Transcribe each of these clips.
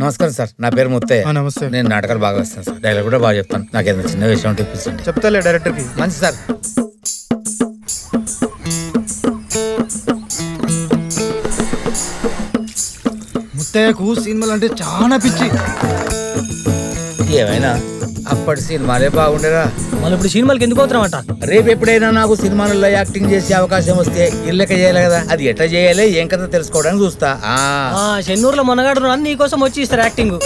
నమస్కారం సార్, నా పేరు ముత్తయ్య. నమస్తే. నేను నాటకాలు బాగా వేస్తాను సార్, డైలాగ్ కూడా బాగా చెప్తాను. నాకు ఏదైనా చిన్న విషయం ఉంటే ఇప్పించండి. చెప్తాలే డైరెక్టర్కి. మంచి సార్. ముత్తయ్యకు సినిమాలు అంటే చాలా పిచ్చి. ఏమైనా అప్పటి సినిమాలే బాగుండేరా. మళ్ళీ ఇప్పుడు సినిమాలకి ఎందుకు అవుతామంట? రేపు ఎప్పుడైనా నాకు సినిమాలలో యాక్టింగ్ చేసే అవకాశం వస్తే ఇళ్ళక చేయాలి కదా, అది ఎట్లా చేయాలి ఏం కథ తెలుసుకోవడానికి చూస్తా. చెన్నూరులో మొనగాడు నీకోసం వచ్చి ఇస్తారు యాక్టింగ్.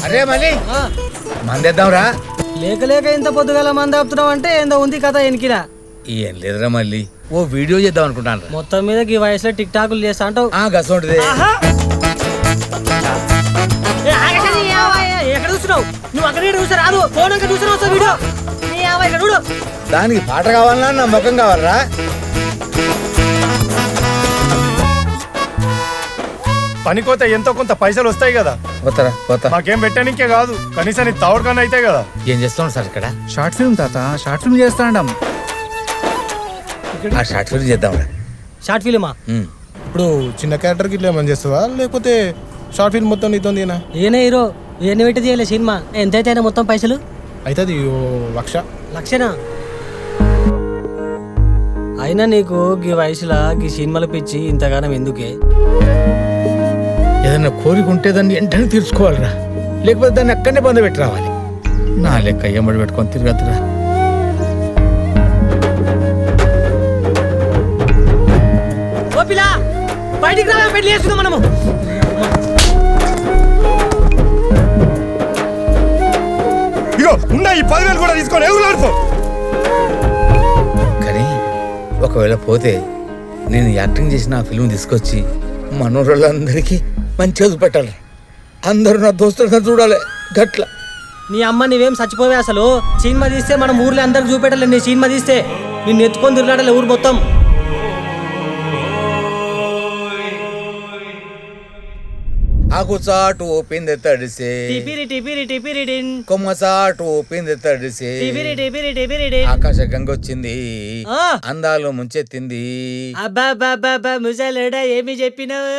అరే మళ్ళీ మందేద్దాంరా. లేక లేక ఇంత పొద్దుగల మంది ఆపుతున్నావు అంటే ఏందో ఉంది కథ ఎనికిరా. ఏం లేదురా, మళ్ళీ ఓ వీడియో చేద్దాం అనుకుంటాను. మొత్తం మీద ఈ వయసులో టిక్ టాకులు చేస్తా అంటావు. గసంటిది. ఎక్కడ చూస్తున్నావు నువ్వు? అక్కడ చూసా రాదు, ఫోన్ అంక చూసినా వీడియో. చూడు, దానికి పాట కావాలన్నా నా ముఖం కావాలరా? పనికోతే ఎంతో కొంత పైసలు వస్తాయి కదా. పోతారా పోతా. మాకేం పెట్టడానికే కాదు, కనీసం నీ తౌడు కన్నా అయితే కదా. ఏం చేస్తాం సార్ ఇక్కడ? షార్ట్ ఫిల్మ్ తాత, షార్ట్ ఫిల్మ్ చేస్తాండం. ఆ షార్ట్ ఫిల్మ్ చేద్దాంరా. షార్ట్ ఫిల్మా? ఇప్పుడు చిన్న క్యారెక్టర్కి ఇట్లా ఏమని చేస్తావా, లేకపోతే షార్ట్ ఫిల్మ్ మొత్తం నీతోందినా? ఏనే హీరో ఎన్ని పెట్టి చేయలే సినిమా? ఎంతైతే అయినా మొత్తం పైసలు అవుతుంది 1,00,000. అయినా నీకు గీ వయసులో గీ సినిమాలు పిచ్చి ఇంతగానం ఎందుకే? ఏదన్నా కోరిక ఉంటే దాన్ని వెంటనే తీర్చుకోవాలిరా, లేకపోతే దాన్ని అక్కడనే బంద పెట్టి రావాలి. నా లెక్క ఎమ్మడి పెట్టుకొని తిరగద్దురా. బయటికి రా, పెళ్లి చేసుకుందాం మనము. ఇగో ఉన్న ఈ 10,000 కూడా తీసుకొని ఎవరు. కానీ ఒకవేళ పోతే నేను యాక్టింగ్ చేసిన ఆ ఫిల్మ్ తీసుకొచ్చి మనోళ్ళందరికీ మంచిగా చూపెట్టాలి. అందరూ నా దోస్తులు చూడాలి గట్ల. నీ అమ్మ నీవేం చచ్చిపోవే అసలు. సినిమా తీస్తే మనం ఊర్లో అందరికి చూపెట్టాలి. నీ సినిమా తీస్తే నిన్ను ఎత్తుకొని తిరగాలి ఊరు మొత్తం. ఆకుచాటు పిందె తడిసే, కొమ్మచాటు పిందె తడిసే, ఆకాశ గంగొచ్చింది, అందాలు ముంచెత్తింది. అబ్బా ముసలుడా ఏమి చెప్పినావు?